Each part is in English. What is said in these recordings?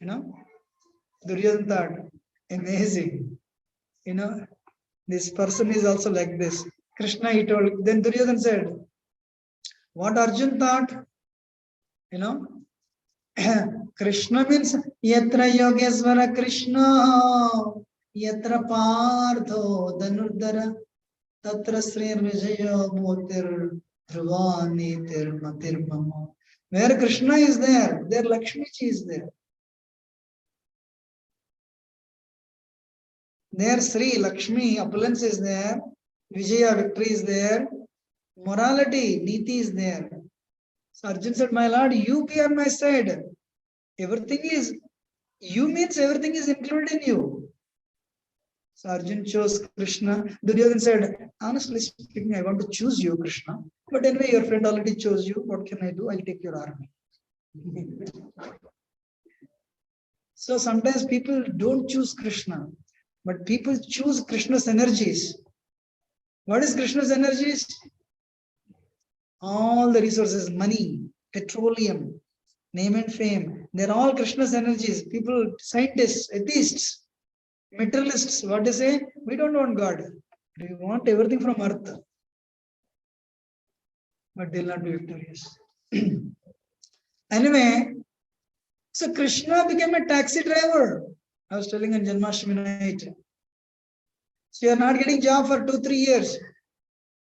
You know, Duryodhana thought, amazing. You know, this person is also like this. Krishna, he told, then Duryodhana said, what Arjun thought, you know, Krishna means Yatra Yogeswara Krishna, Yatra Partho Dhanurdhara, Tatra Sri Vijaya Motir Dhruva Nitir Matir Mama. Where Krishna is there Lakshmi ji is there. There Sri Lakshmi, opulence is there, Vijaya, victory is there, morality, Niti is there. So Arjun said, my lord, you be on my side. Everything is, you means everything is included in you. So Arjun chose Krishna. Duryodhana said, honestly speaking, I want to choose you, Krishna. But anyway, your friend already chose you. What can I do? I'll take your army. So sometimes people don't choose Krishna, but people choose Krishna's energies. What is Krishna's energies? All the resources, money, petroleum, name and fame, they're all Krishna's energies. People, scientists, atheists, materialists, what they say? We don't want God. We want everything from earth. But they'll not be victorious. Anyway, so Krishna became a taxi driver. I was telling on Janmastami night. So you're not getting job for 2-3 years.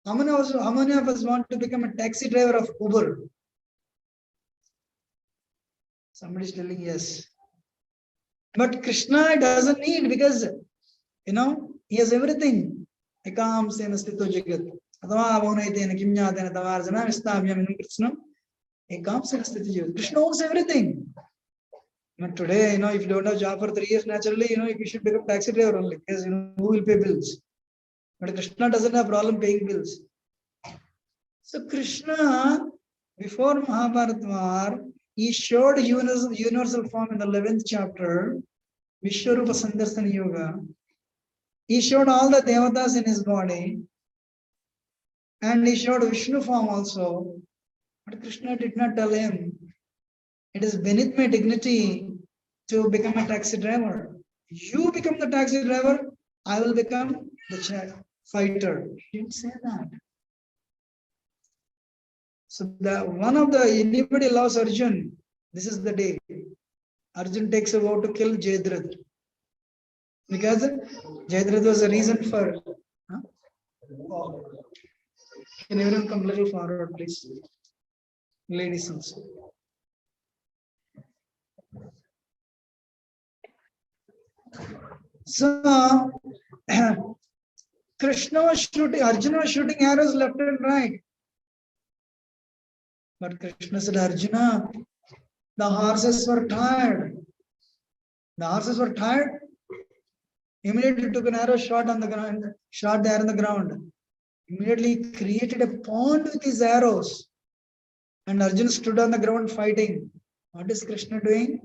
How many of us want to become a taxi driver of Uber? Somebody's telling yes. But Krishna doesn't need, because, you know, he has everything. Ekam sena sthito jagat. Atava bhavanaitena kimnyatena tavarjana vistabhyam in Krishna. Ekam sena sthito jagat. Krishna owns everything. But today, you know, if you don't have a job for 3 years, naturally, you know, you should become taxi driver only, because, you know, who will pay bills? But Krishna doesn't have problem paying bills. So Krishna, before Mahabharata war, he showed universal form in the 11th chapter, Vishwarupa Sandarsana Yoga. He showed all the devatas in his body, and he showed Vishnu form also. But Krishna did not tell him, it is beneath my dignity to become a taxi driver. You become the taxi driver, I will become the fighter. He didn't say that. So anybody loves Arjun, this is the day. Arjun takes a vow to kill Jayadratha. Because Jayadratha was a reason for. Can everyone come a little forward, please? Ladies also. So Krishna was shooting, Arjuna was shooting arrows left and right. But Krishna said, Arjuna, the horses were tired. The horses were tired. Immediately took an arrow, shot on the ground, shot there on the ground. Immediately created a pond with his arrows. And Arjuna stood on the ground fighting. What is Krishna doing?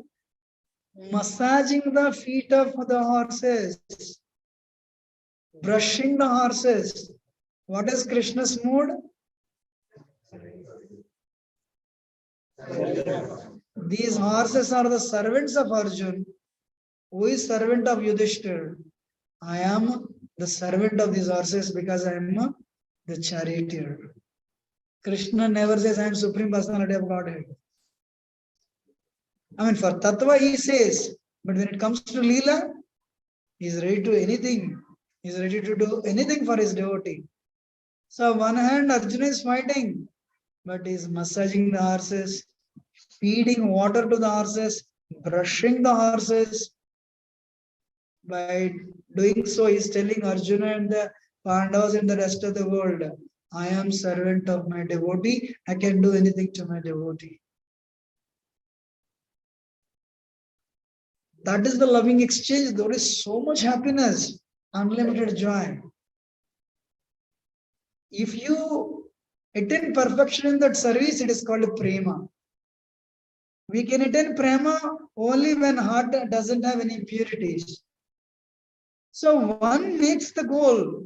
Massaging the feet of the horses. Brushing the horses. What is Krishna's mood? These horses are the servants of Arjun. Who is servant of Yudhishthira? I am the servant of these horses because I am the charioteer. Krishna never says I am Supreme Personality of Godhead. I mean, for Tattva he says, but when it comes to Leela, he is ready to anything. He is ready to do anything for his devotee. So on one hand, Arjuna is fighting, but he is massaging the horses, feeding water to the horses, brushing the horses. By doing so, he is telling Arjuna and the Pandavas and the rest of the world, I am servant of my devotee. I can do anything to my devotee. That is the loving exchange. There is so much happiness, unlimited joy. If you attain perfection in that service, it is called prema. We can attain prema only when heart doesn't have any impurities. So one makes the goal,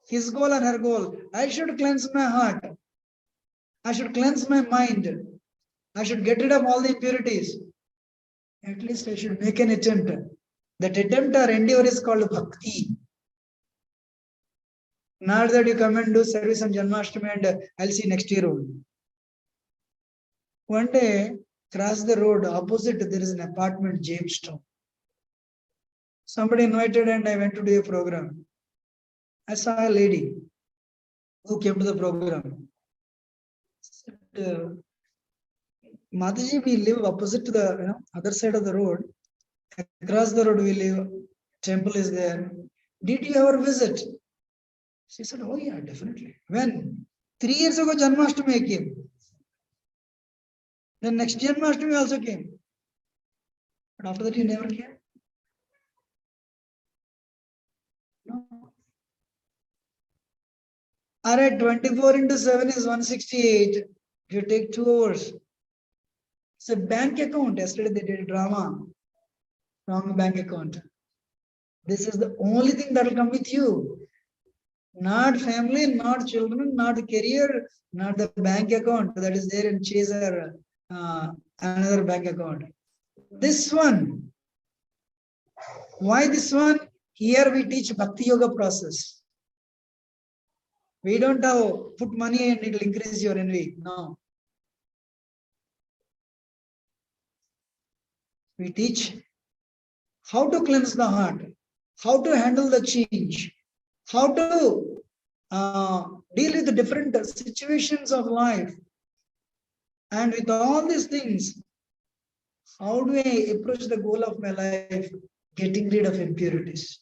his goal or her goal. I should cleanse my heart. I should cleanse my mind. I should get rid of all the impurities. At least I should make an attempt. That attempt or endeavor is called bhakti. Not that you come and do service on Janmastami and I'll see next year only. One day, cross the road, opposite there is an apartment, Jamestown. Somebody invited and I went to do a program. I saw a lady who came to the program. Said, Mataji, we live opposite to the other side of the road. Across the road we live. Temple is there. Did you ever visit? She said, oh yeah, definitely. When? 3 years ago, Janmastami came. Then next Janmastami also came. But after that, you never came? No. Alright, 24 into 7 is 168. If you take 2 hours. It's a bank account. Yesterday they did a drama. Wrong bank account. This is the only thing that will come with you. Not family, not children, not career, not the bank account that is there in Chaser, another bank account. This one. Why this one? Here we teach Bhakti Yoga process. We don't have put money and it will increase your envy. No. We teach how to cleanse the heart, how to handle the change, how to deal with the different situations of life. And with all these things, how do I approach the goal of my life? Getting rid of impurities.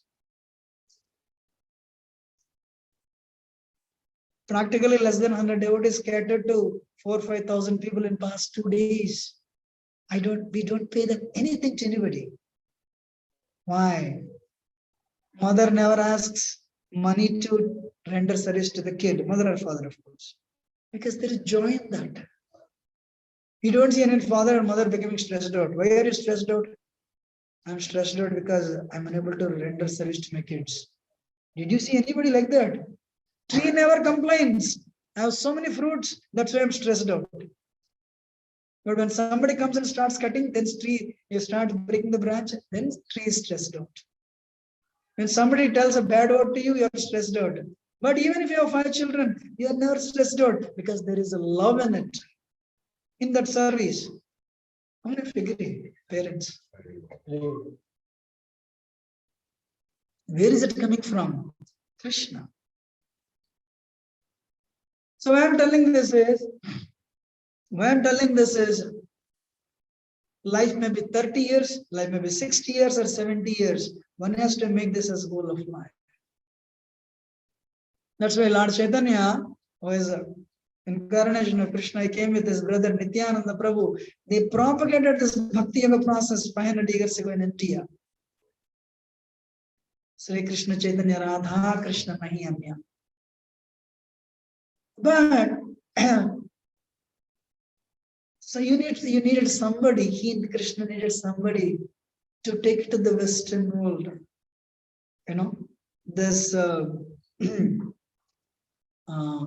Practically less than 100 devotees catered to 4,000-5,000 people in past 2 days. We don't pay them anything to anybody. Why? Mother never asks money to render service to the kid, mother or father, of course, because there is joy in that. You don't see any father or mother becoming stressed out. Why are you stressed out? I'm stressed out because I'm unable to render service to my kids. Did you see anybody like that? Tree never complains. I have so many fruits, that's why I'm stressed out. But when somebody comes and starts cutting, then tree, you start breaking the branch, then tree is stressed out. When somebody tells a bad word to you, you're stressed out. But even if you have 5 children, you're never stressed out because there is a love in it, in that service. How many figure parents? Where is it coming from? Krishna. So why I'm telling this is, life may be 30 years, life may be 60 years or 70 years. One has to make this as goal of life. That's why Lord Chaitanya was incarnation of Krishna. He came with his brother Nityananda Prabhu. They propagated this Bhakti Yoga process 500 years ago in India. Sri Krishna Chaitanya Radha Krishna Mahiyamya. But so you needed somebody, Krishna needed somebody to take it to the Western world. This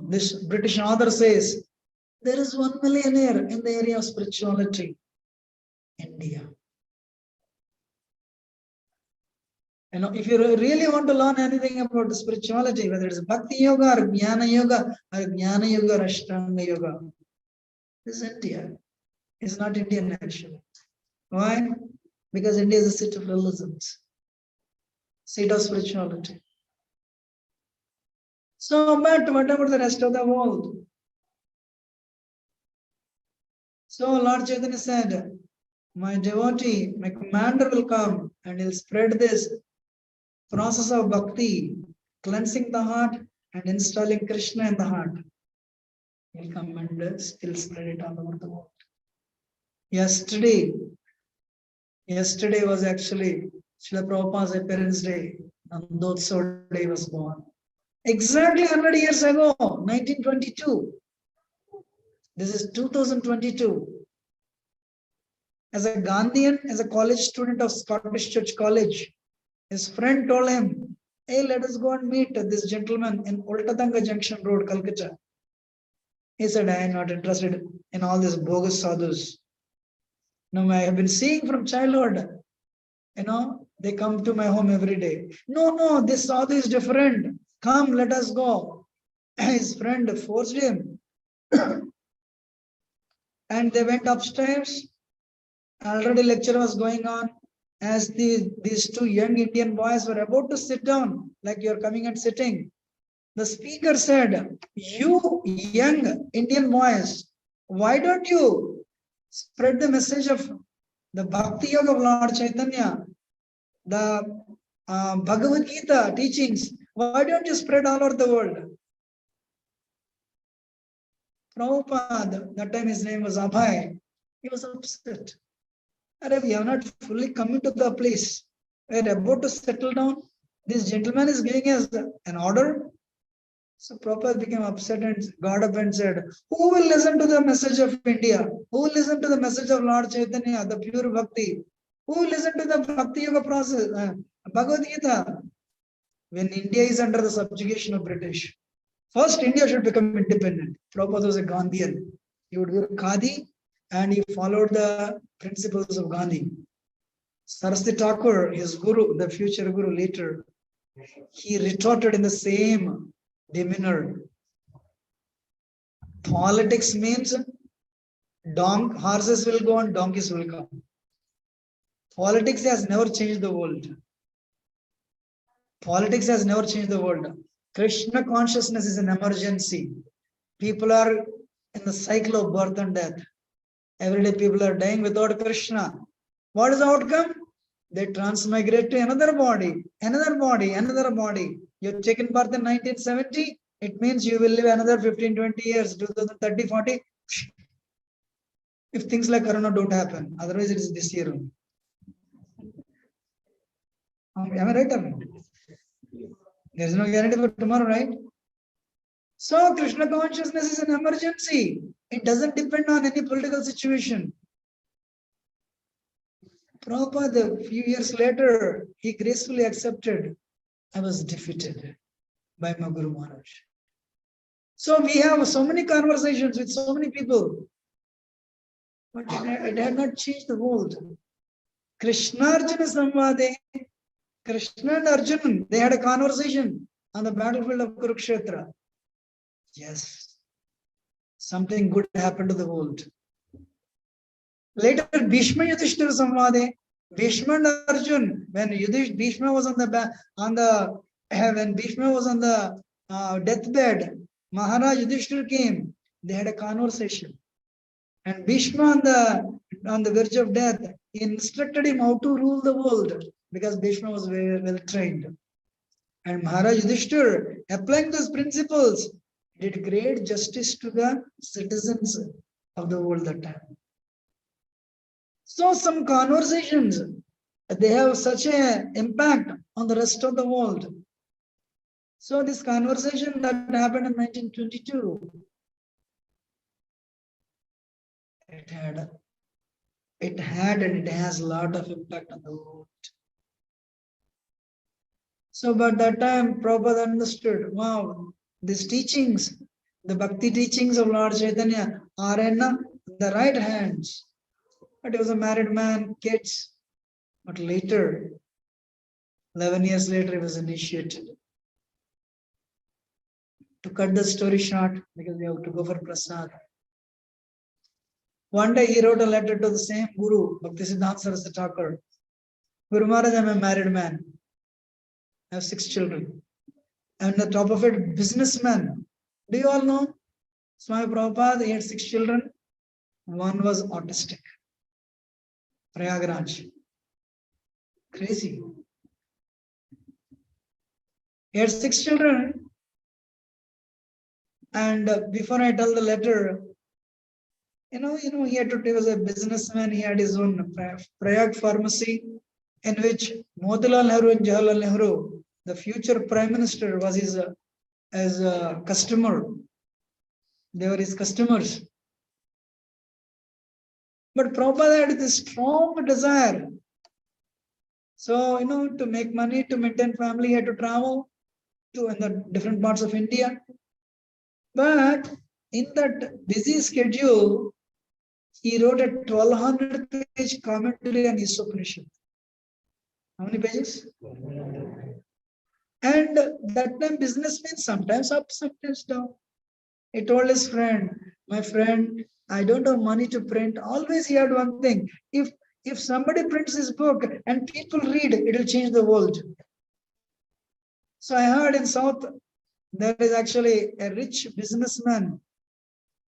this British author says, there is one millionaire in the area of spirituality, India. If you really want to learn anything about the spirituality, whether it's Bhakti Yoga or Jnana Yoga or Jnana Yoga or Ashtanga Yoga, this is India. It's not Indian actually. Why? Because India is a seat of religions, seat of spirituality. So, but what about the rest of the world? So Lord Chaitanya said, my devotee, my commander will come and he'll spread this process of bhakti, cleansing the heart and installing Krishna in the heart. He'll come and still spread it all over the world. Yesterday was actually Srila Prabhupada's appearance day. Nandotsav day was born. Exactly 100 years ago, 1922. This is 2022. As a Gandhian, as a college student of Scottish Church College, his friend told him, hey, let us go and meet this gentleman in Ultadanga Junction Road, Calcutta. He said, I am not interested in all these bogus sadhus. No, I have been seeing from childhood. They come to my home every day. No, this Sadhu is different. Come, let us go. His friend forced him. And they went upstairs. Already lecture was going on. As these two young Indian boys were about to sit down, like you're coming and sitting, the speaker said, you young Indian boys, why don't you spread the message of the Bhakti Yoga of Lord Chaitanya, the Bhagavad Gita teachings? Why don't you spread all over the world? Prabhupada, that time his name was Abhay, he was upset. We have not fully come to the place. We are about to settle down. This gentleman is giving us an order. So Prabhupada became upset and got up and said, who will listen to the message of India? Who will listen to the message of Lord Chaitanya, the pure bhakti? Who will listen to the Bhakti Yoga process, Bhagavad Gita? When India is under the subjugation of British, first India should become independent. Prabhupada was a Gandhian. He would wear khadi and he followed the principles of Gandhi. Saraswati Thakur, his guru, the future guru later, he retorted in the same demeanor. Politics means horses will go and donkeys will come. Politics has never changed the world. Politics has never changed the world. Krishna consciousness is an emergency. People are in the cycle of birth and death. Every day people are dying without Krishna. What is the outcome? They transmigrate to another body, another body, another body. You've taken birth in 1970, it means you will live another 15, 20 years, 2030, 40. If things like Corona don't happen, otherwise it is this year only. Am I right or not? There is no guarantee for tomorrow, right? So Krishna consciousness is an emergency. It doesn't depend on any political situation. Prabhupada, a few years later, he gracefully accepted, I was defeated by my Guru Maharaj. So we have so many conversations with so many people, but it had not changed the world. Krishna Arjuna Samvade, Krishna and Arjuna, they had a conversation on the battlefield of Kurukshetra. Yes, something good happened to the world. Later, Bhishma Yudhishthira Samvade, Bhishma and Arjuna, when Bhishma was when Bhishma was on the deathbed, Maharaj Yudhishthira came. They had a conversation, and Bhishma on the verge of death, he instructed him how to rule the world because Bhishma was very well trained. And Maharaj Yudhishthira, applying those principles, did great justice to the citizens of the world that time. So some conversations, they have such an impact on the rest of the world. So this conversation that happened in 1922, it had and it has a lot of impact on the world. So by that time, Prabhupada understood, wow, these teachings, the bhakti teachings of Lord Chaitanya are in the right hands. But he was a married man, kids. But later, 11 years later, he was initiated. To cut the story short, because we have to go for prasad. One day he wrote a letter to the same Guru, Bhaktisiddhanta Saraswati Thakur. Guru Maharaj, I am a married man. I have 6 children. And on the top of it, businessman. Do you all know? Swami Prabhupada, he had 6 children. One was autistic. Prayagraj. Crazy. He had 6 children. And before I tell the letter, he was a businessman. He had his own Prayag pharmacy, in which Motilal Nehru and Jawaharlal Nehru, the future prime minister, was his as a customer. They were his customers. But Prabhupada had this strong desire. So, to make money, to maintain family, he had to travel to in the different parts of India. But in that busy schedule, He wrote a 1200-page commentary on Isopanishad. How many pages? And that time businessmen sometimes up, sometimes down. He told his friend, my friend, I don't have money to print. Always he had one thing. If somebody prints his book and people read, it will change the world. So I heard in South, there is actually a rich businessman,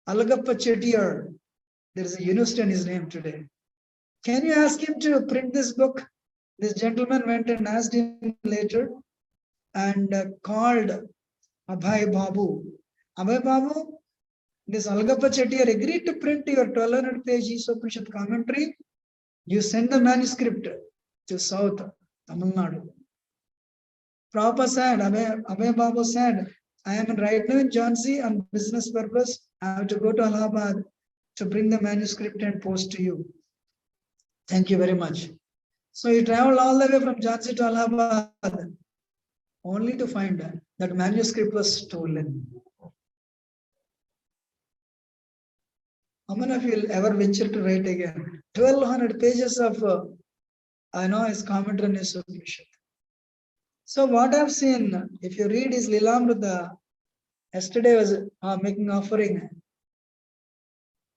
Alagappa Chettiar. There is a university in his name today. Can you ask him to print this book? This gentleman went and asked him later and called Abhay Babu. Abhay Babu, this Alagappa Chettiar agreed to print your 1200-page Isopanishad commentary. You send the manuscript to South Tamil Nadu. Prabhupada said, Abhay Babu said, I am right now in Jhansi on business purpose. I have to go to Allahabad to bring the manuscript and post to you. Thank you very much. So he traveled all the way from Jhansi to Allahabad only to find that manuscript was stolen. How many of you will ever venture to write again? 1200 pages of, his commentary on his Upanishad. So what I've seen, if you read his Lilamrita, yesterday was making offering,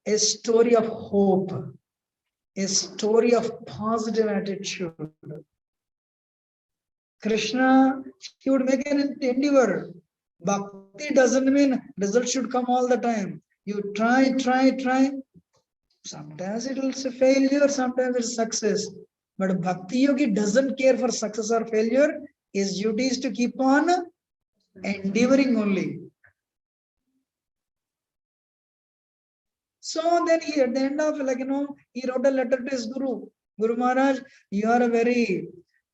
a story of hope, a story of positive attitude. Krishna, he would make an endeavor. Bhakti doesn't mean results should come all the time. You try. Sometimes it will say failure, sometimes it's success. But Bhakti Yogi doesn't care for success or failure. His duty is to keep on endeavoring only. So then he, at the end of, he wrote a letter to his Guru. Guru Maharaj, you are a very,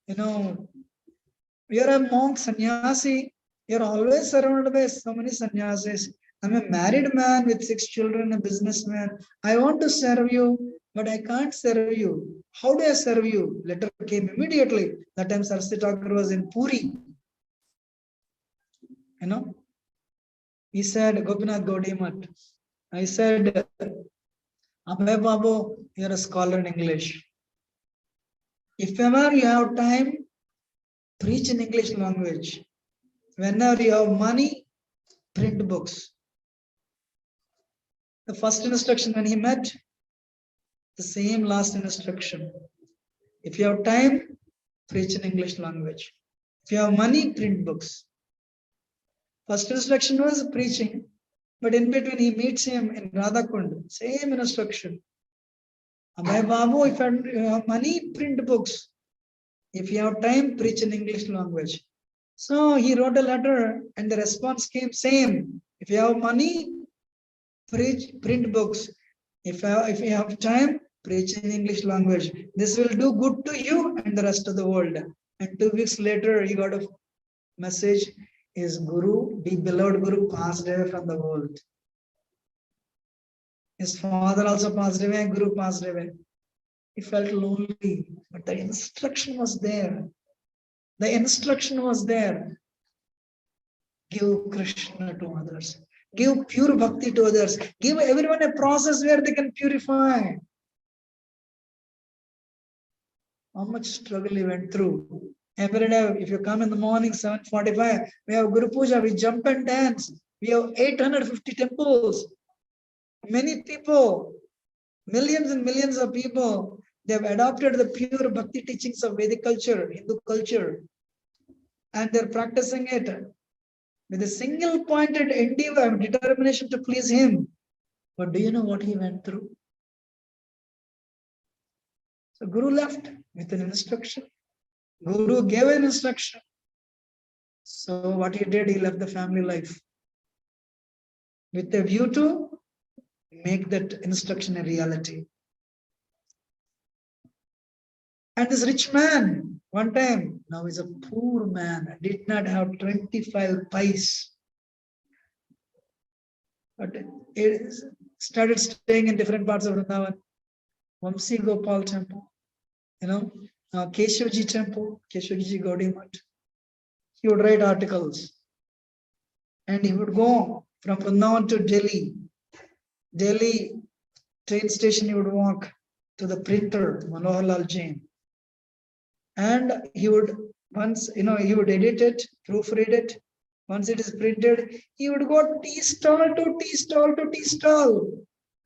you're a monk, sannyasi. You're always surrounded by so many sannyasis. I'm a married man with 6 children, a businessman. I want to serve you, but I can't serve you. How do I serve you? Letter came immediately. That time Saraswati Thakur was in Puri. He said, Gopinath Gaudiya. I said, Abhay Babu, you're a scholar in English. If ever you have time, preach in English language. Whenever you have money, print books. The first instruction when he met, the same last instruction. If you have time, preach in English language. If you have money, print books. First instruction was preaching, but in between he meets him in Radhakund, same instruction. Abhay Babu, if you have money, print books. If you have time, preach in English language. So he wrote a letter and the response came same. If you have money, print books. If you have time, preach in English language. This will do good to you and the rest of the world. And 2 weeks later, he got a message. His Guru, the beloved Guru, passed away from the world. His father also passed away, Guru passed away. He felt lonely, but the instruction was there. The instruction was there. Give Krishna to others. Give pure bhakti to others. Give everyone a process where they can purify. How much struggle he went through. Every day, if you come in the morning, 7:45, we have Guru Puja, we jump and dance. We have 850 temples. Many people, millions and millions of people, they have adopted the pure bhakti teachings of Vedic culture, Hindu culture, and they're practicing it with a single pointed endeavor, determination to please him. But do you know what he went through? So Guru left with an instruction. Guru gave an instruction. So what he did, he left the family life with a view to make that instruction a reality. And this rich man, one time, now is a poor man, did not have 25 pies. But it started staying in different parts of Vrindavan. Vamsi Gopal temple, Keshavaji temple, Keshavaji Gaudiya Math. He would write articles. And he would go from Vrindavan to Delhi. Delhi, train station, he would walk to the printer, Manohar Lal Jain. And he would, once, he would edit it, proofread it. Once it is printed, he would go tea stall to tea stall to tea stall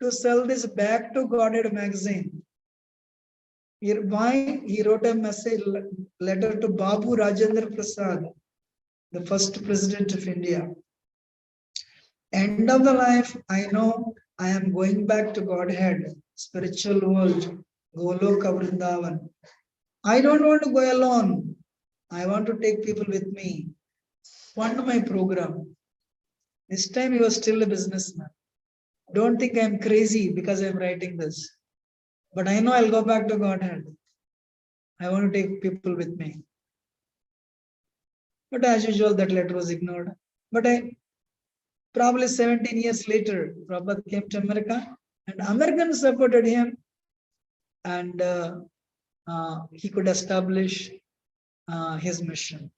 to sell this Back to Godhead magazine. Why? He wrote a message, letter to Babu Rajendra Prasad, the first president of India. End of the life, I know I am going back to Godhead, spiritual world, Goloka Vrindavan. I don't want to go alone. I want to take people with me. Fund my program. This time he was still a businessman. Don't think I'm crazy because I'm writing this. But I know I'll go back to Godhead. I want to take people with me. But as usual, that letter was ignored. But probably 17 years later, Prabhupada came to America and Americans supported him, and he could establish his mission.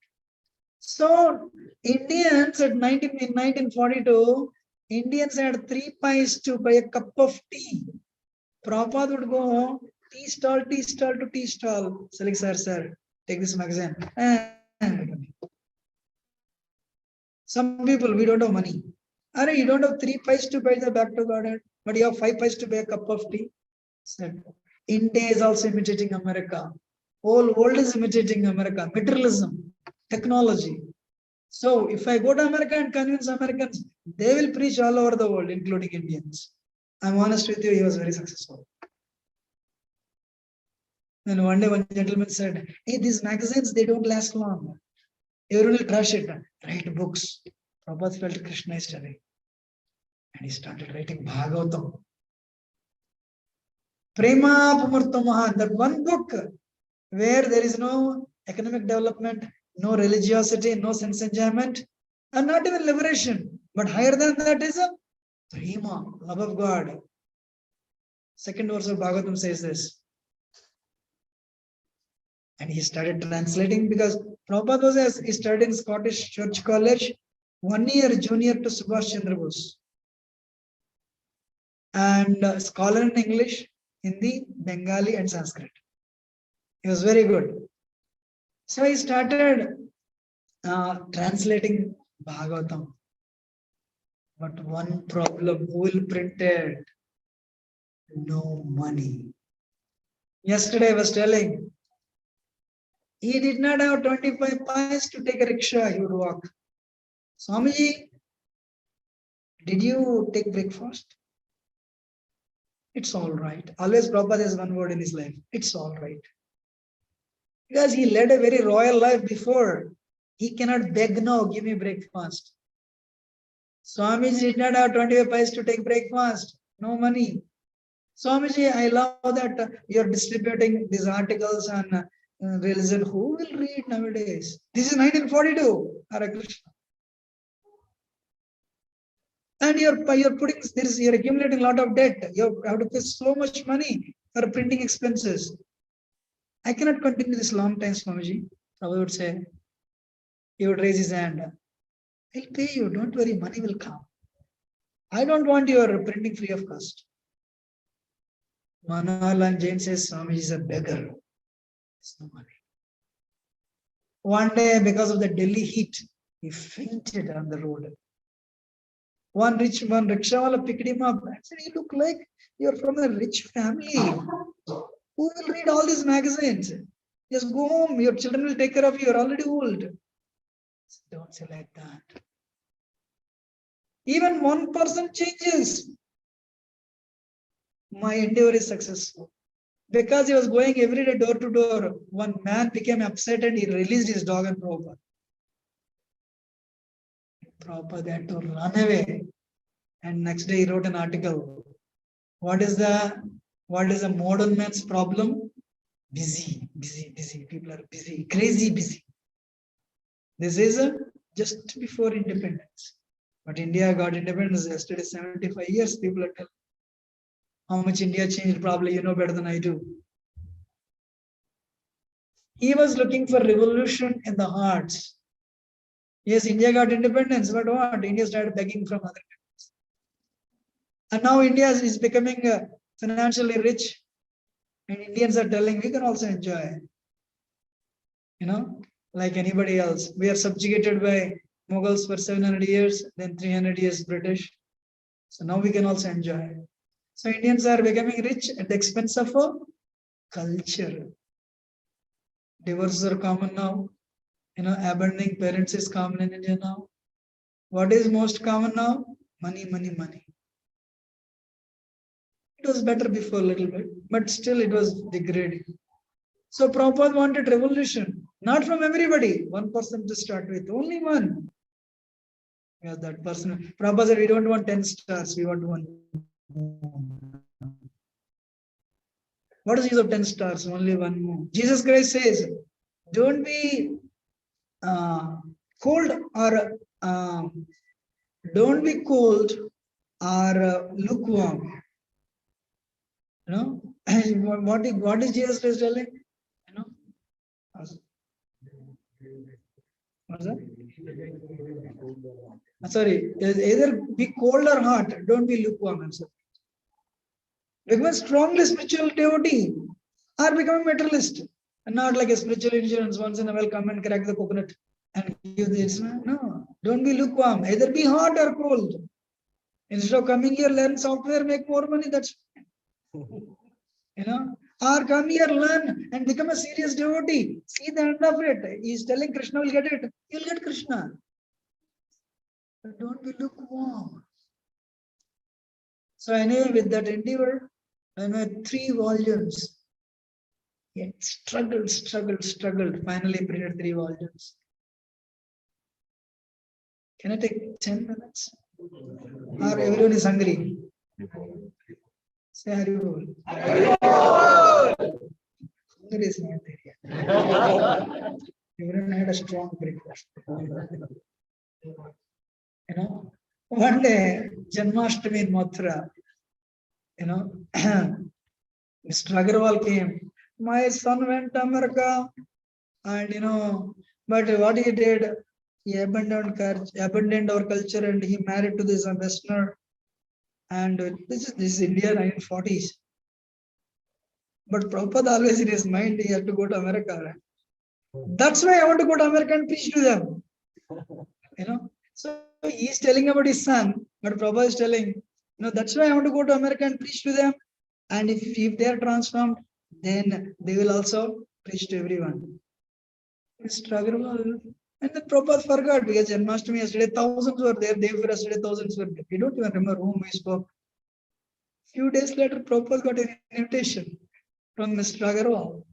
So Indians in 1942, Indians had 3 pies to buy a cup of tea. Prabhupada would go tea stall to tea stall. Selling, sir, take this magazine. Some people, we don't have money. You don't have 3 pies to buy the Back to Godhead, but you have 5 pies to buy a cup of tea. Said, India is also imitating America. Whole world is imitating America. Materialism, technology. So if I go to America and convince Americans, they will preach all over the world, including Indians. I'm honest with you, he was very successful. Then one day one gentleman said, hey, these magazines, they don't last long. Everyone will trash it. Write books. Prabhupada felt Krishna is away. And he started writing Bhagavatam. Prema Pamurtamahan, that one book where there is no economic development, no religiosity, no sense enjoyment, and not even liberation. But higher than that is a prema, love of God. Second verse of Bhagavatam says this. And he started translating because Prabhupada he studied in Scottish Church College, 1 year junior to Subhash Chandra Bose. And scholar in English, Hindi, Bengali, and Sanskrit. He was very good. So he started translating Bhagavatam. But one problem, who will print it? No money. Yesterday I was telling, he did not have 25 pies to take a rickshaw, he would walk. Swamiji, did you take breakfast? It's all right. Always Prabhupada has one word in his life. It's all right. Because he led a very royal life before. He cannot beg now, give me breakfast. Swamiji did not have 25 pies to take breakfast. No money. Swamiji, I love that you're distributing these articles on religion. Who will read nowadays? This is 1942. Hare Krishna. And you're putting this, you're accumulating a lot of debt. You have to pay so much money for printing expenses. I cannot continue this long time, Swamiji. Prabhupada would say, he would raise his hand. I'll pay you, don't worry, money will come. I don't want your printing free of cost. Manohar Jain says, Swamiji is a beggar. There's no money. One day, because of the Delhi heat, he fainted on the road. One rickshawala picked him up and said, you look like you're from a rich family. Who will read all these magazines? Just go home, your children will take care of you, you're already old. Don't say like that. Even one person changes. My endeavor is successful. Because he was going every day door to door, one man became upset and he released his dog and Prabhupada. Prabhupada had to run away. And next day he wrote an article. What is the modern man's problem? Busy. People are busy, crazy busy. This is just before independence. But India got independence yesterday, 75 years. People are telling how much India changed, probably you know better than I do. He was looking for revolution in the hearts. Yes, India got independence, but what? India started begging from other countries. And now India is becoming financially rich, and Indians are telling we can also enjoy, like anybody else. We are subjugated by Mughals for 700 years, then 300 years British. So now we can also enjoy. So Indians are becoming rich at the expense of a culture. Divorces are common now. Abandoning parents is common in India now. What is most common now? Money, money, money. It was better before a little bit, but still it was degrading. So Prabhupada wanted revolution, not from everybody, one person to start with, only one. Yeah, that person. Prabhupada said, we don't want 10 stars, we want one. What is the use of 10 stars? Only one more. Jesus Christ says, don't be cold or don't be cold or lukewarm. What is Jesus Christ telling? What's that? Sorry, either be cold or hot. Don't be lukewarm. Become strongly spiritual devotee or become a materialist. And not like a spiritual insurance, once in a while come and crack the coconut and give this. No, don't be lukewarm. Either be hot or cold. Instead of coming here, learn software, make more money. That's or come here, learn and become a serious devotee. See the end of it. He's telling Krishna will get it. You'll get Krishna. But don't be lukewarm. So anyway, with that endeavor, I made 3 volumes. Yet struggled. Finally printed 3 volumes. Can I take 10 minutes? Or everyone is hungry? Say Haribol. Hunger is not there. Everyone had a strong breakfast. One day, Janmastami in Mathura, Mr. Agarwal came. My son went to America, and but what he did, he abandoned our culture and he married to this Westerner. And this is India 1940s. But Prabhupada always in his mind, he had to go to America. That's why I want to go to America and preach to them. So he's telling about his son, but Prabhupada is telling, that's why I want to go to America and preach to them. And if they are transformed, then they will also preach to everyone. Mr. Agarwal. And then Prabhupada forgot because Janmastami yesterday, thousands were there. Day before yesterday, thousands were there. We don't even remember whom we spoke. Few days later, Prabhupada got an invitation from Mr. Agarwal.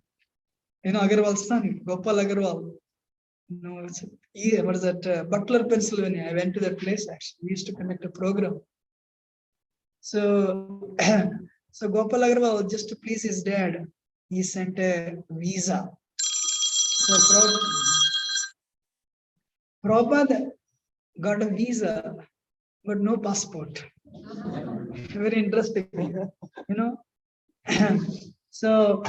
Agarwal's son, Gopal Agarwal. What is that? Butler, Pennsylvania. I went to that place actually. We used to conduct a program. So, Gopal Agarwal, just to please his dad, he sent a visa. So Prabhupada got a visa, but no passport. Very interesting, So,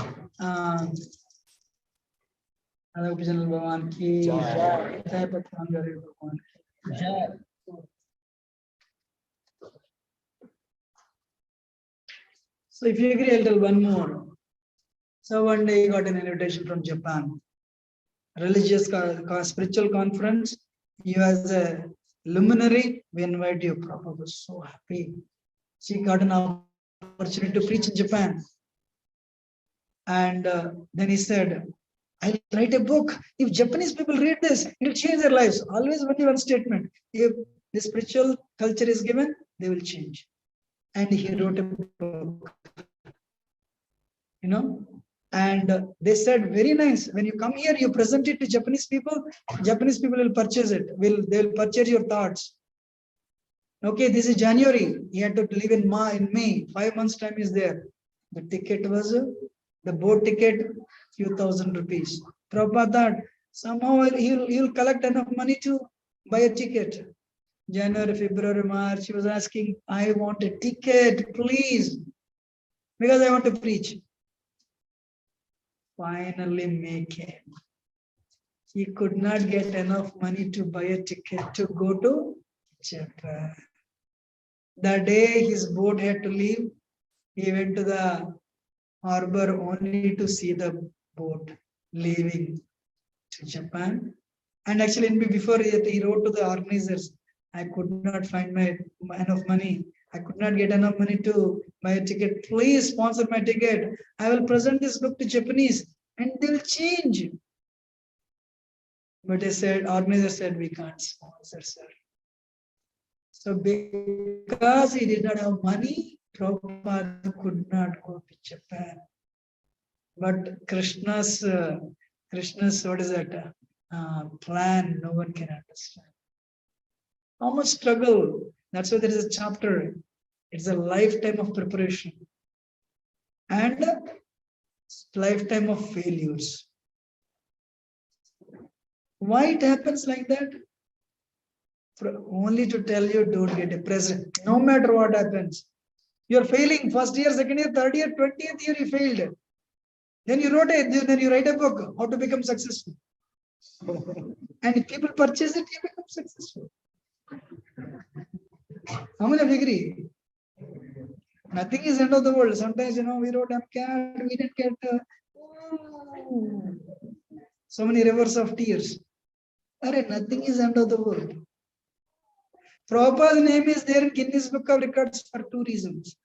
so if you agree, I'll tell one more. So one day he got an invitation from Japan. Religious spiritual conference. You as a luminary, we invite you. Prabhupada was so happy. She got an opportunity to preach in Japan. And then he said, I'll write a book. If Japanese people read this, it will change their lives. Always only one statement. If the spiritual culture is given, they will change. And he wrote a book. And they said, very nice. When you come here, you present it to Japanese people will purchase it. They'll purchase your thoughts. Okay, this is January. He had to leave in May. 5 months time is there. The ticket was, the boat ticket, few thousand rupees. Prabhupada thought, somehow he'll collect enough money to buy a ticket. January, February, March, he was asking, I want a ticket, please. Because I want to preach. Finally, May came. He could not get enough money to buy a ticket to go to Japan. The day his boat had to leave, He went to the harbor only to see the boat leaving to Japan. And actually, before he wrote to the organizers, I could not find enough money. I could not get enough money to buy a ticket. Please sponsor my ticket. I will present this book to Japanese and they will change. But they said, organizer said, we can't sponsor, sir. So because he did not have money, Prabhupada could not go to Japan. But Krishna's what is that plan? No one can understand. How much struggle? That's why there is a chapter. It's a lifetime of preparation and lifetime of failures. Why it happens like that? Only to tell you, don't get depressed. No matter what happens, you're failing. First year, second year, third year, 20th year, you failed. Then you write a book, how to become successful. And if people purchase it, you become successful. How many of you agree? Nothing is end of the world. Sometimes, we wrote MCAT, we didn't get so many rivers of tears. Nothing is end of the world. Prabhupada's name is there in Guinness Book of Records for two reasons.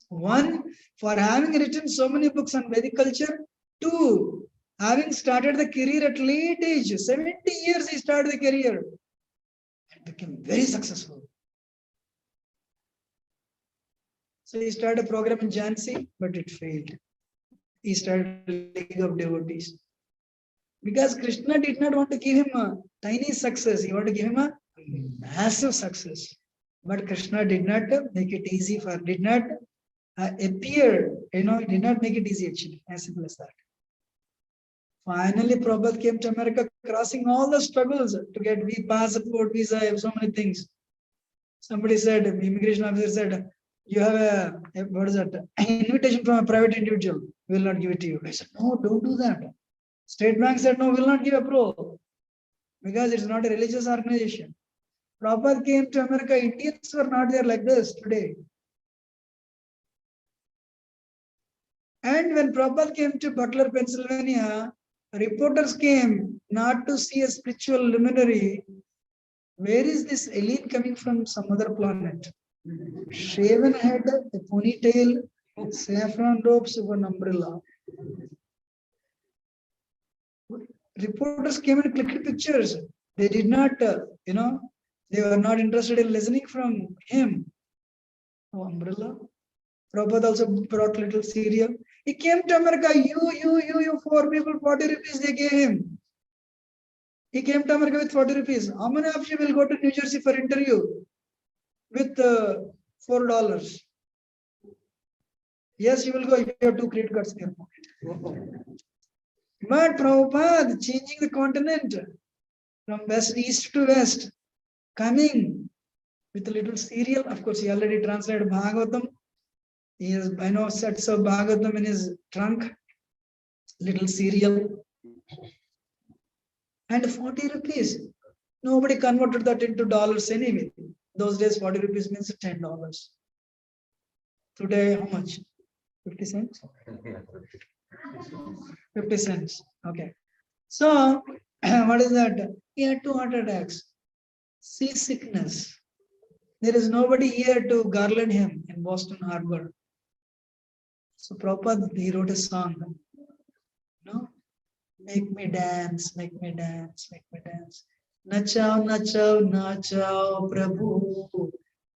One, for having written so many books on Vedic culture. Two, having started the career at late age. 70 years he started the career and became very successful. So he started a program in Jhansi, but it failed. He started a League of Devotees. Because Krishna did not want to give him a tiny success. He wanted to give him a massive success. But Krishna did not make it easy did not appear, did not make it easy actually, as simple as that. Finally, Prabhupada came to America, crossing all the struggles to get passport, visa, so many things. Somebody said, the immigration officer said, you have an invitation from a private individual. We will not give it to you. I said, no, don't do that. State Bank said, no, we will not give approval because it's not a religious organization. Prabhupada came to America. Indians were not there like this today. And when Prabhupada came to Butler, Pennsylvania, reporters came not to see a spiritual luminary. Where is this alien coming from? Some other planet. Shaven head, a ponytail, saffron robes, an umbrella. Reporters came and clicked pictures. They did not, they were not interested in listening from him. Oh, umbrella. Prabhupada also brought little cereal. He came to America. You, 4 people, 40 rupees they gave him. He came to America with 40 rupees. How many of you will go to New Jersey for interview with $4? Yes, you will go if you have 2 credit cards in your pocket. But Prabhupada changing the continent from east to west, coming with a little cereal. Of course, he already translated Bhagavatam. He has, sets of Bhagavatam in his trunk, little cereal. And 40 rupees. Nobody converted that into dollars anyway. Those days, 40 rupees means $10. Today, how much? 50 cents? 50 cents. Okay. So, what is that? He had 2 heart attacks. Seasickness. There is nobody here to garland him in Boston Harbor. So Prabhupada, he wrote a song. Make me dance, make me dance, make me dance. Nachao, nachao, nachao, Prabhu.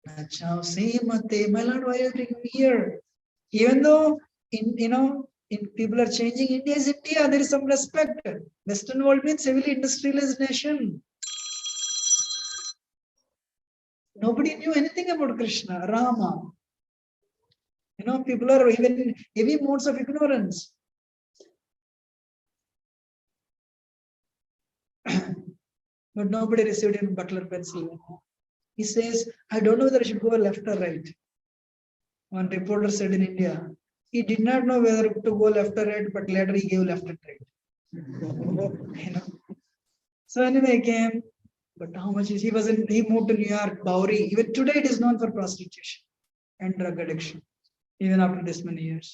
Nachao, Simate. My Lord, why are you bringing me here? Even though people are changing, India is India, there is some respect. Western world means heavily industrialized nation. Nobody knew anything about Krishna, Rama. People are even in heavy modes of ignorance. But nobody received him in Butler, Pennsylvania. He says, I don't know whether I should go left or right. One reporter said in India, he did not know whether to go left or right, but later he gave left and right. So anyway, he came, but how much is he moved to New York, Bowery. Even today it is known for prostitution and drug addiction. even after this many years.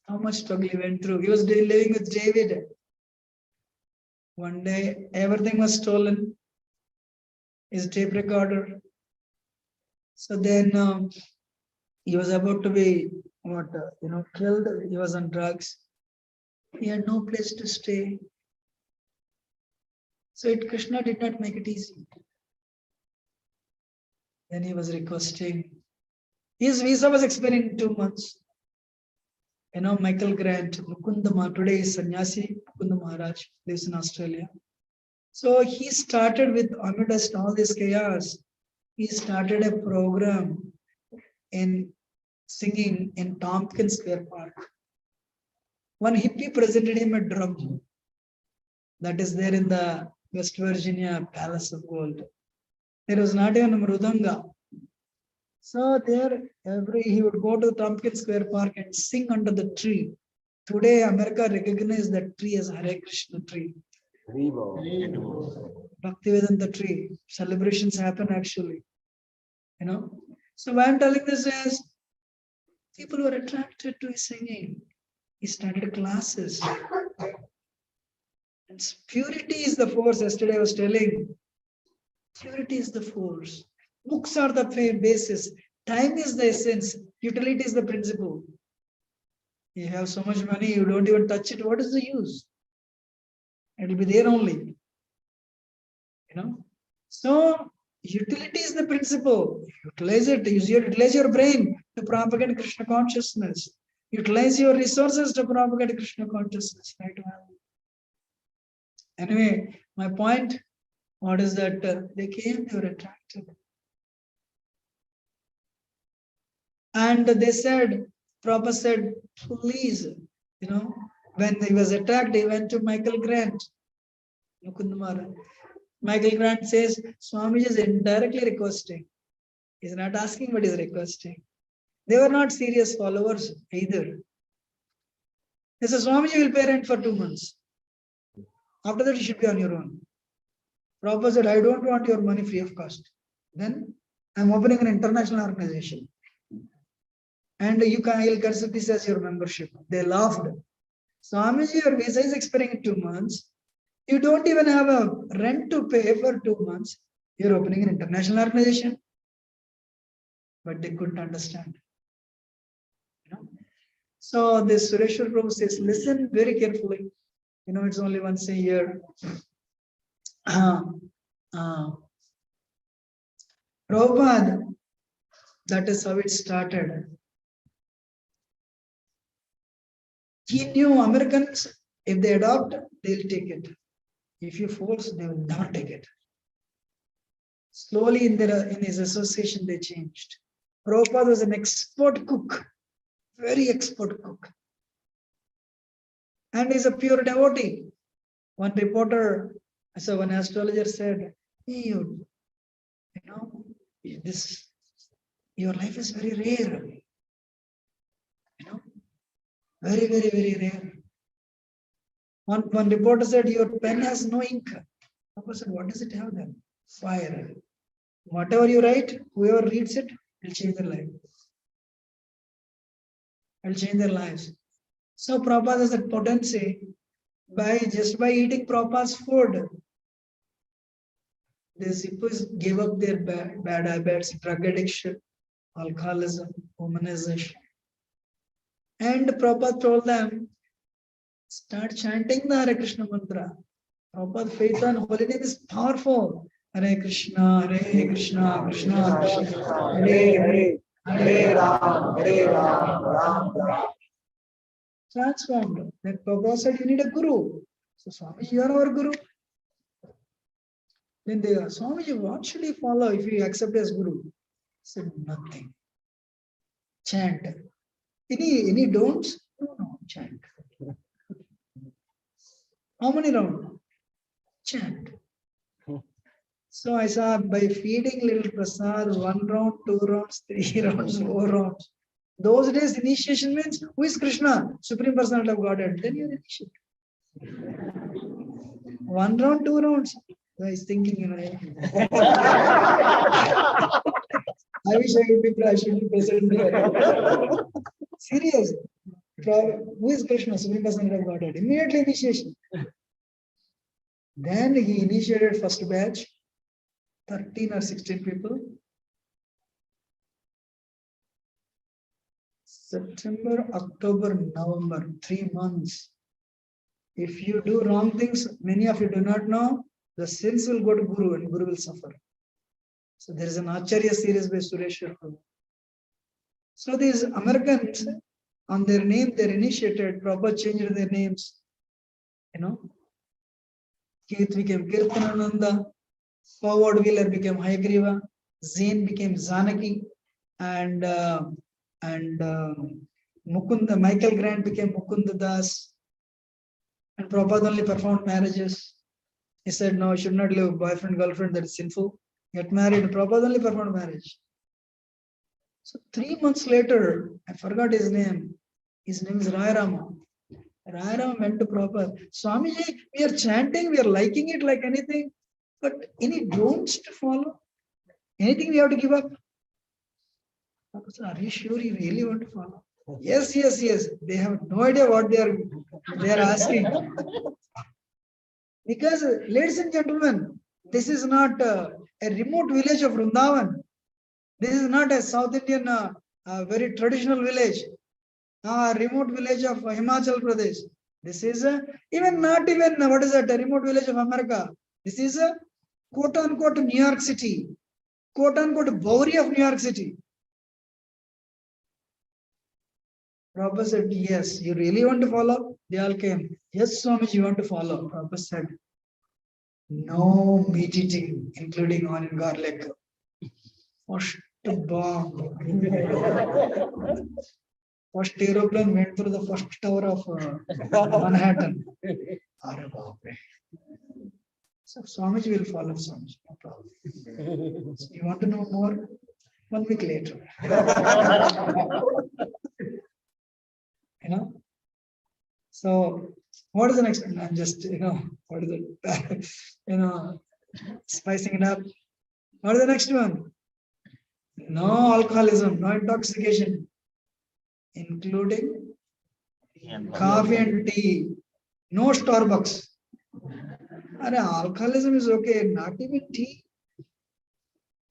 How much struggle he went through. He was living with David. One day, everything was stolen. His tape recorder. So then he was about to be killed. He was on drugs. He had no place to stay. So Krishna did not make it easy. Then he was requesting. His visa was expiring in 2 months. Michael Grant, Mukundama, today is Sannyasi, Mukunda Maharaj, lives in Australia. So he started with, amidst all this chaos, he started a program in singing in Tompkins Square Park. One hippie presented him a drum that is there in the West Virginia Palace of Gold. There was not even a mrudanga. So there, he would go to Tompkins Square Park and sing under the tree. Today, America recognized that tree as Hare Krishna tree. Bhaktivedanta tree. Celebrations happen actually. So why I'm telling this is, people were attracted to his singing. He started classes. And purity is the force. Yesterday I was telling, purity is the force. Books are the basis. Time is the essence. Utility is the principle. You have so much money, you don't even touch it. What is the use? It will be there only. So utility is the principle. Utilize it. Utilize your brain to propagate Krishna consciousness. Utilize your resources to propagate Krishna consciousness. Right? Anyway, my point, what is that? They came, they were attracted. And they said, Prabhupada said, please, when he was attacked, he went to Michael Grant. Michael Grant says, Swamiji is indirectly requesting. He's not asking, but he's requesting. They were not serious followers either. They said, Swamiji will pay rent for 2 months. After that, you should be on your own. Prabhupada said, I don't want your money free of cost. Then I'm opening an international organization. And you'll consider this as your membership. They laughed. Swamiji, your visa is expiring in 2 months. You don't even have a rent to pay for 2 months. You're opening an international organization. But they couldn't understand. So this Sureshwar Prabhu says, listen very carefully. It's only once a year. Prabhupada, that is how it started. He knew Americans, if they adopt, they'll take it. If you force, they will never take it. Slowly in his association, they changed. Prabhupada was an expert cook, very expert cook. And he's a pure devotee. One reporter, one astrologer said, hey, your life is very rare. Very, very, very rare. One reporter said, your pen has no ink. Papa said, what does it have then? Fire. Whatever you write, whoever reads it, will change their life. Will change their lives. So Prabhupada has that potency just by eating Prabhupada's food. The Sippos gave up their bad habits, drug addiction, alcoholism, womanization. And Prabhupada told them, start chanting the Hare Krishna mantra. Prabhupada faith on holy name is powerful. Hare Krishna, Krishna Krishna, Hare Hare, Hare Ram, Ram Ram. Transformed. Then Prabhupada said, you need a guru. So Swami, you are our guru. Then they asked, Swamiji, what should he follow if you accept as guru? He said, nothing. Chant. Any don'ts? No, chant. How many rounds? Chant. So I saw by feeding little prasad, 1 round, 2 rounds, 3 rounds, 4 rounds. Those days, initiation means, who is Krishna? Supreme Personality of Godhead. Then you are initiated. 1 round, 2 rounds. I was thinking, I wish I should be present there. Serious. Who is Krishna? Supreme Personality of Godhead. Immediately initiation. Then he initiated first batch, 13 or 16 people. September, October, November, 3 months. If you do wrong things, many of you do not know, the sins will go to Guru and Guru will suffer. So there is an Acharya series by Sureshwar Prabhu. So these Americans, on their name, they're initiated, Prabhupada changed their names. Keith became Kirtanananda, Forward Wheeler became Hayagriva, Zain became Zanaki, and Mukunda, Michael Grant became Mukunda Das, and Prabhupada only performed marriages. He said, no, you should not live boyfriend, girlfriend, that is sinful. Get married. Prabhupada only performed marriage. So 3 months later, I forgot his name. His name is Rai Rama. Rai Rama went to Prabhupada. Swamiji, we are chanting, we are liking it like anything, but any don'ts to follow? Anything we have to give up? Prabhupada said, are you sure you really want to follow? Yes. They have no idea what they are asking. Because, ladies and gentlemen, this is not a remote village of Vrindavan. This is not a South Indian, very traditional village, a remote village of Himachal Pradesh. This is not even what is that, a remote village of America. This is a quote unquote New York City, quote unquote Bowery of New York City. Prabhupada said, yes, you really want to follow? They all came. Yes, Swamiji, you want to follow? Prabhupada said, no meat eating, including onion garlic. First bomb. First aeroplane went through the first tower of Manhattan. So Swamiji will follow Swamiji, no problem. So you want to know more? 1 week later. So what is the next one? I'm just, what is it? Spicing it up. What is the next one? No alcoholism, no intoxication, including coffee and tea. No Starbucks. Alcoholism is okay, not even tea.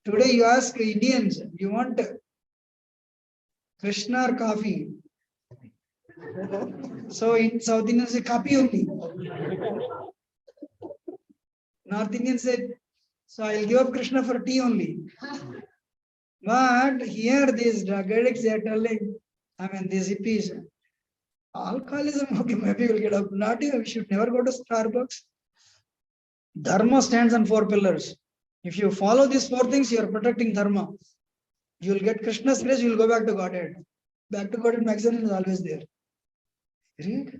Today you ask Indians, you want Krishna or coffee? So in South Indians say coffee only. North Indians said, so I'll give up Krishna for tea only. But here these drug addicts, they are telling, these hippies, alcoholism, okay, maybe we'll get up. Not even, we should never go to Starbucks. Dharma stands on 4 pillars. If you follow these 4 things, you are protecting Dharma. You will get Krishna's grace, you will go back to Godhead. Back to Godhead magazine is always there. Read.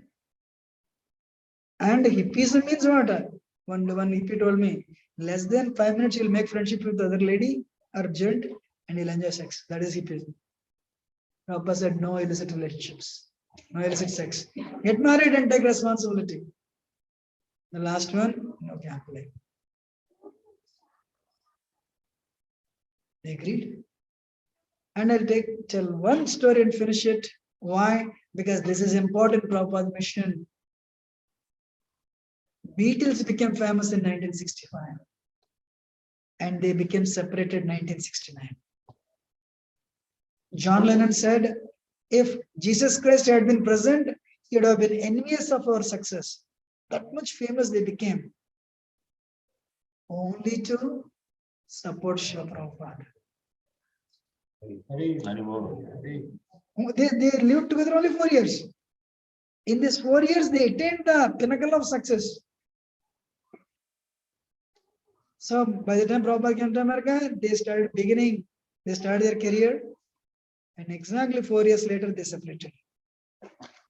And hippism means what? One hippie told me, less than 5 minutes you'll make friendship with the other lady or gent and you'll enjoy sex. That is hippism. Prabhupada said no illicit relationships, no illicit sex. Get married and take responsibility. The last one, no gambling. They agreed. And I'll tell one story and finish it. Why? Because this is important Prabhupada mission. Beatles became famous in 1965 and they became separated in 1969. John Lennon said, if Jesus Christ had been present, he would have been envious of our success. That much famous they became. Only to support Srila Prabhupada. They lived together only 4 years. In these 4 years, they attained the pinnacle of success. So by the time Prabhupada came to America, they started their career. And exactly 4 years later, they separated.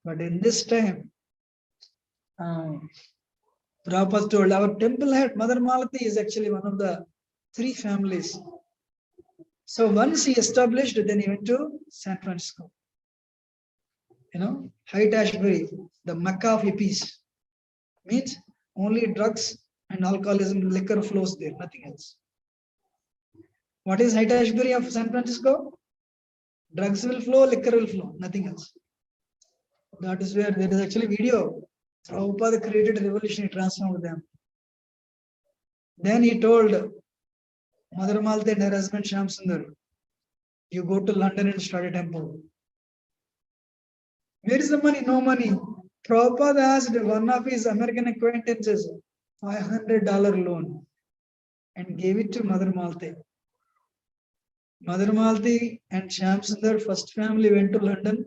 But in this time, Prabhupada told our temple head, Mother Malati, is actually one of the 3 families. So once he established, then he went to San Francisco. Haight Ashbury, the Mecca of hippies. Means only drugs and alcoholism, liquor flows there, nothing else. What is Haight-Ashbury of San Francisco? Drugs will flow, liquor will flow, nothing else. That is where there is actually video. Prabhupada created a revolution, he transformed them. Then he told Mother Malte and her husband Shyam Sundar, you go to London and start a temple. Where is the money? No money. Prabhupada asked one of his American acquaintances $500 loan and gave it to Mother Malte. Mother Malte and Shyam Sundar, first family, went to London.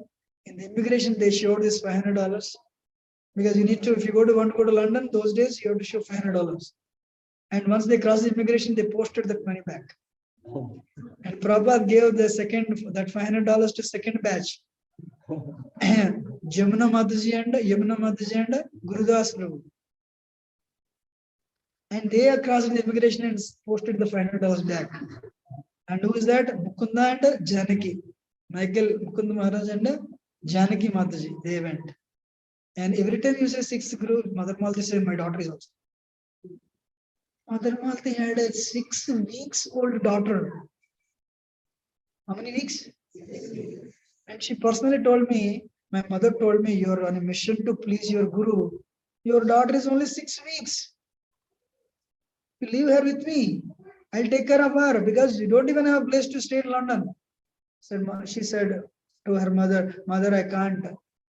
In the immigration, they showed this $500 because you need to, if you want to go to London, those days you have to show $500. And once they crossed the immigration, they posted that money back. And Prabhupada gave that $500 to second batch. Jamuna Mataji and Gurudas Prabhu. And they crossed the immigration and posted the $500 back. And who is that? Mukunda and Janaki. Michael Mukunda Maharaj and Janaki Mataji. They went. And every time you say 6 Guru, Mother Malti said, my daughter is also. Mother Malti had a 6 weeks old daughter. How many weeks? And she personally told me, my mother told me, you're on a mission to please your Guru. Your daughter is only 6 weeks. You leave her with me. I'll take care of her because you don't even have a place to stay in London. She said to her mother, Mother, I can't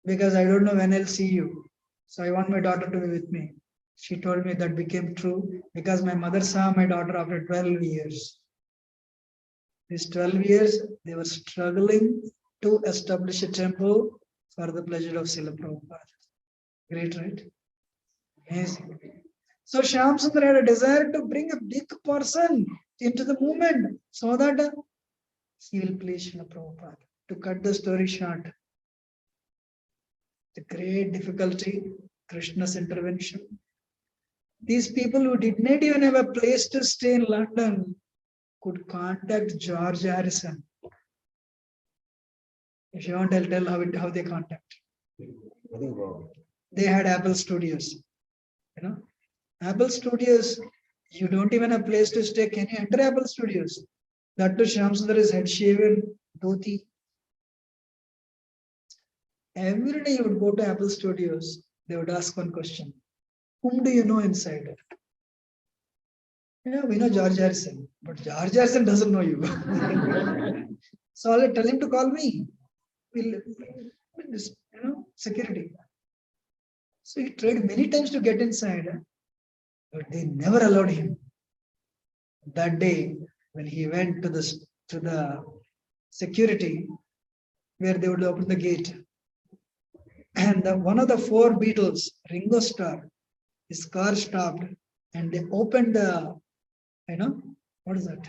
because I don't know when I'll see you. So I want my daughter to be with me. She told me that became true because my mother saw my daughter after 12 years. These 12 years, they were struggling to establish a temple for the pleasure of Srila Prabhupada. Great, right? Amazing. So Shyam Sundar had a desire to bring a big person into the movement so that he will please Srila Prabhupada. To cut the story short, the great difficulty, Krishna's intervention. These people who did not even have a place to stay in London could contact George Harrison. If you want, I'll tell how they contact. They had Apple Studios. You know, Apple Studios, you don't even have a place to stay. Can you enter Apple Studios? That too, Shyam Sundar is head shaven, dhoti. Every day you would go to Apple Studios, they would ask one question. Whom do you know inside? Yeah, we know George Harrison, but George Harrison doesn't know you. So I'll tell him to call me. Security. So he tried many times to get inside, but they never allowed him. That day, when he went to the security, where they would open the gate, and one of the 4 Beatles, Ringo Starr, his car stopped, and they opened the, what is that?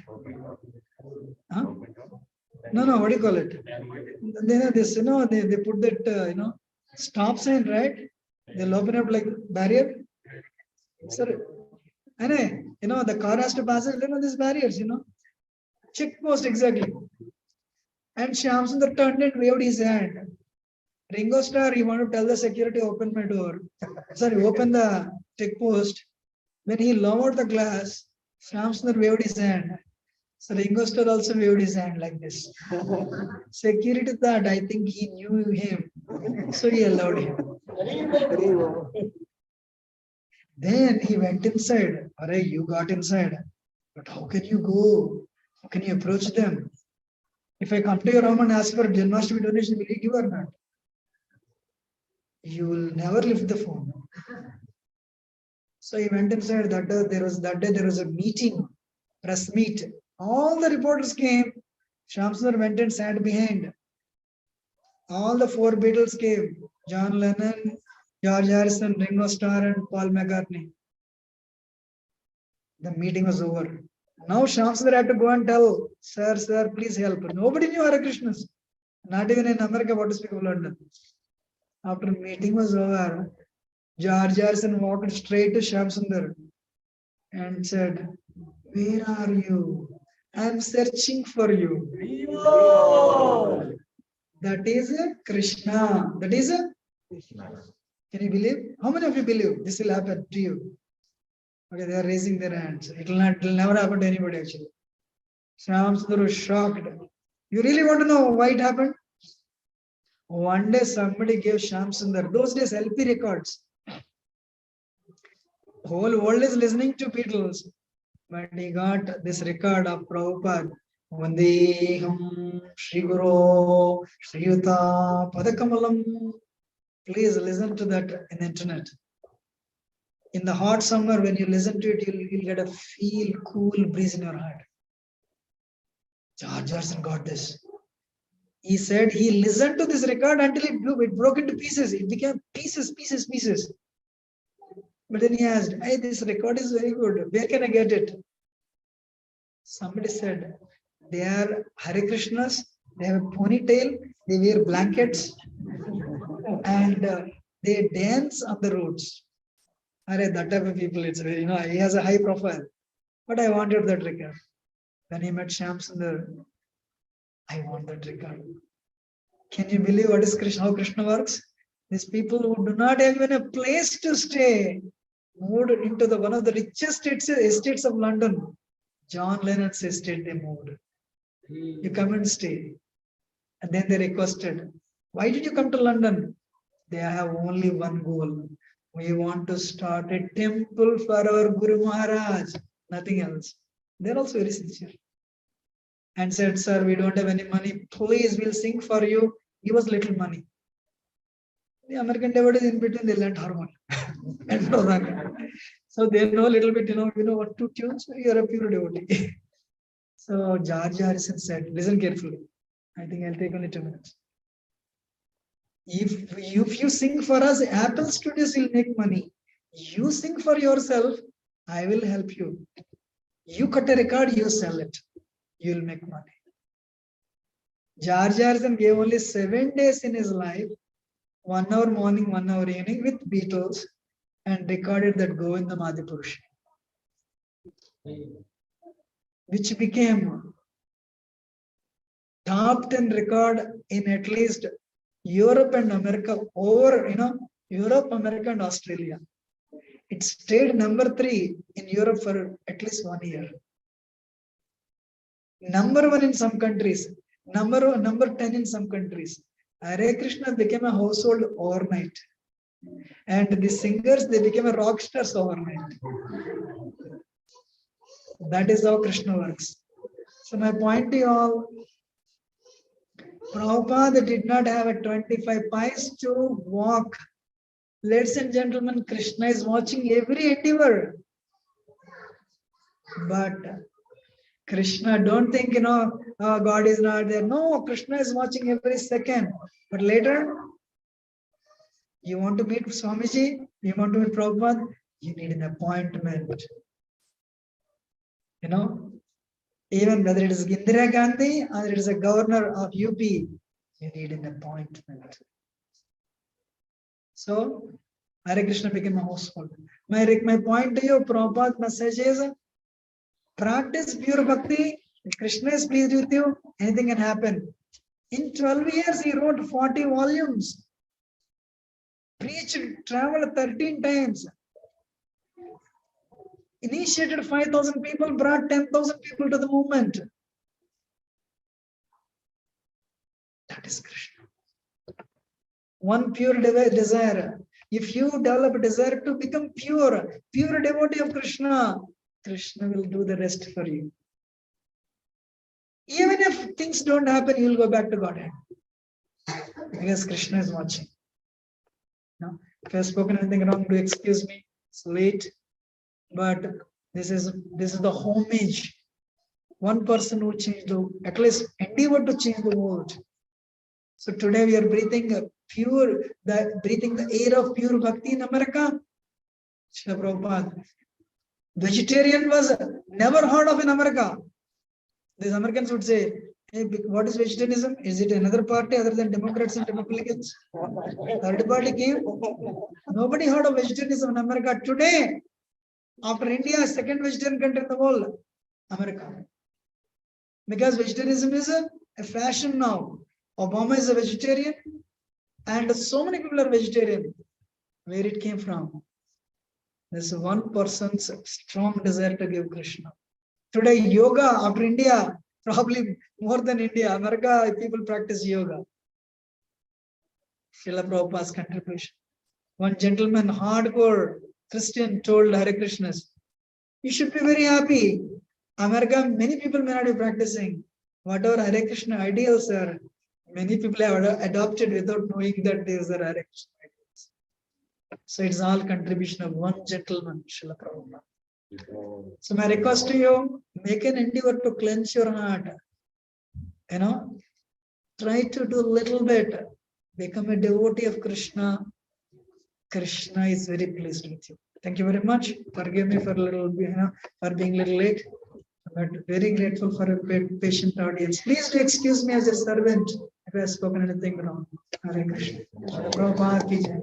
Huh? No, what do you call it? They put that, stop sign, right? They'll open up like barrier. Sorry. The car has to pass it, these barriers, check post exactly. And Shyam Sundar turned and waved his hand. Ringo Starr, he wanted to tell the security, open my door. Sorry, open the check post. When he lowered the glass, Shyam Sundar waved his hand. So Ringo Starr also waved his hand like this. Security thought, I think he knew him. So he allowed him. Then he went inside. Alright, you got inside. But how can you go? How can you approach them? If I come to your home and ask for Janmastami donation, will you give or not? You will never lift the phone. So he went inside. That day there was a meeting, press meet. All the reporters came. Shyam Sundar went and sat behind. All the 4 Beatles came. John Lennon, George Harrison, Ringo Starr, and Paul McCartney. The meeting was over. Now Shyam Sundar had to go and tell, sir, please help. Nobody knew Hare Krishnas. Not even in America, what to speak of London. After the meeting was over, George Harrison walked straight to Shyam Sundar and said, where are you? I am searching for you. That is Krishna. That is Krishna. Can you believe? How many of you believe this will happen to you? Okay, they are raising their hands. It will never happen to anybody actually. Shyam Sundar was shocked. You really want to know why it happened? One day somebody gave Shyam Sundar, those days LP records. Whole world is listening to Beatles, but he got this record of Prabhupada. Vandeham Shri Guru Shri Yuta Padakamalam. Please listen to that in the internet. In the hot summer, when you listen to it, you'll get a feel cool breeze in your heart. George Harrison got this. He said he listened to this record until it broke into pieces. It became pieces. But then he asked, hey, this record is very good. Where can I get it? Somebody said, they are Hare Krishnas, they have a ponytail, they wear blankets, and they dance on the roads. That type of people, it's very, he has a high profile. But I wanted that record. When he met Shyam Sundar, I want that record. Can you believe what is Krishna, how Krishna works? These people who do not have even a place to stay moved into one of the richest estates of London. John Lennon's estate, they moved. You come and stay. And then they requested, why did you come to London? They have only one goal. We want to start a temple for our Guru Maharaj. Nothing else. They're also very sincere. And said, sir, we don't have any money. Please, we'll sing for you. Give us little money. The American devotees in between, they learned harmony. So they know a little bit, you know what two tunes? You're a pure devotee. So George Harrison said, listen carefully. I think I'll take only 2 minutes. If you sing for us, Apple Studios will make money. You sing for yourself, I will help you. You cut a record, you sell it. You'll make money. George Harrison gave only 7 days in his life, 1 hour morning, 1 hour evening with Beatles, and recorded that Govindam Adipurusha, which became top 10 record in at least Europe and America, Europe, America and Australia. It stayed number 3 in Europe for at least 1 year. Number 1 in some countries, number 10 in some countries. Hare Krishna became a household overnight. And the singers, they became a rock stars overnight. That is how Krishna works. So my point to you all, Prabhupada did not have a 25 pies to walk. Ladies and gentlemen, Krishna is watching every endeavor. But Krishna, don't think, God is not there. No, Krishna is watching every second. But later, you want to meet Swamiji, you want to meet Prabhupada, you need an appointment. Even whether it is Indira Gandhi or it is a governor of UP, you need an appointment. So, Hare Krishna became a household. My point to you, Prabhupada's message is, practice pure bhakti. If Krishna is pleased with you, anything can happen. In 12 years, he wrote 40 volumes. Preached, traveled 13 times. Initiated 5,000 people, brought 10,000 people to the movement. That is Krishna. One pure desire. If you develop a desire to become pure devotee of Krishna, Krishna will do the rest for you. Even if things don't happen, you will go back to Godhead. Because Krishna is watching. If I have spoken anything wrong, do excuse me. It's late. But this is the homage. One person who changed at least endeavor to change the world. So today we are breathing the air of pure bhakti in America. Srila Prabhupada. Vegetarian was never heard of in America. These Americans would say, hey, what is vegetarianism? Is it another party other than Democrats and Republicans? Third party came. Nobody heard of vegetarianism in America. Today, after India, second vegetarian country in the world, America. Because vegetarianism is a fashion now. Obama is a vegetarian and so many people are vegetarian. Where it came from? This is one person's strong desire to give Krishna. Today, yoga after India, Probably more than India. America, people practice yoga. Srila Prabhupada's contribution. One gentleman, hardcore Christian, told Hare Krishnas, you should be very happy. America, many people may not be practicing. Whatever Hare Krishna ideals are, many people have adopted without knowing that these are Hare Krishna ideals. So it's all contribution of one gentleman, Srila Prabhupada. So my request to you, make an endeavor to cleanse your heart. Try to do a little bit. Become a devotee of Krishna. Krishna is very pleased with you. Thank you very much. Forgive me for a little, for being a little late, but very grateful for a patient audience. Please do excuse me as a servant if I have spoken anything wrong. Hare Krishna. Prabhupada ki jai.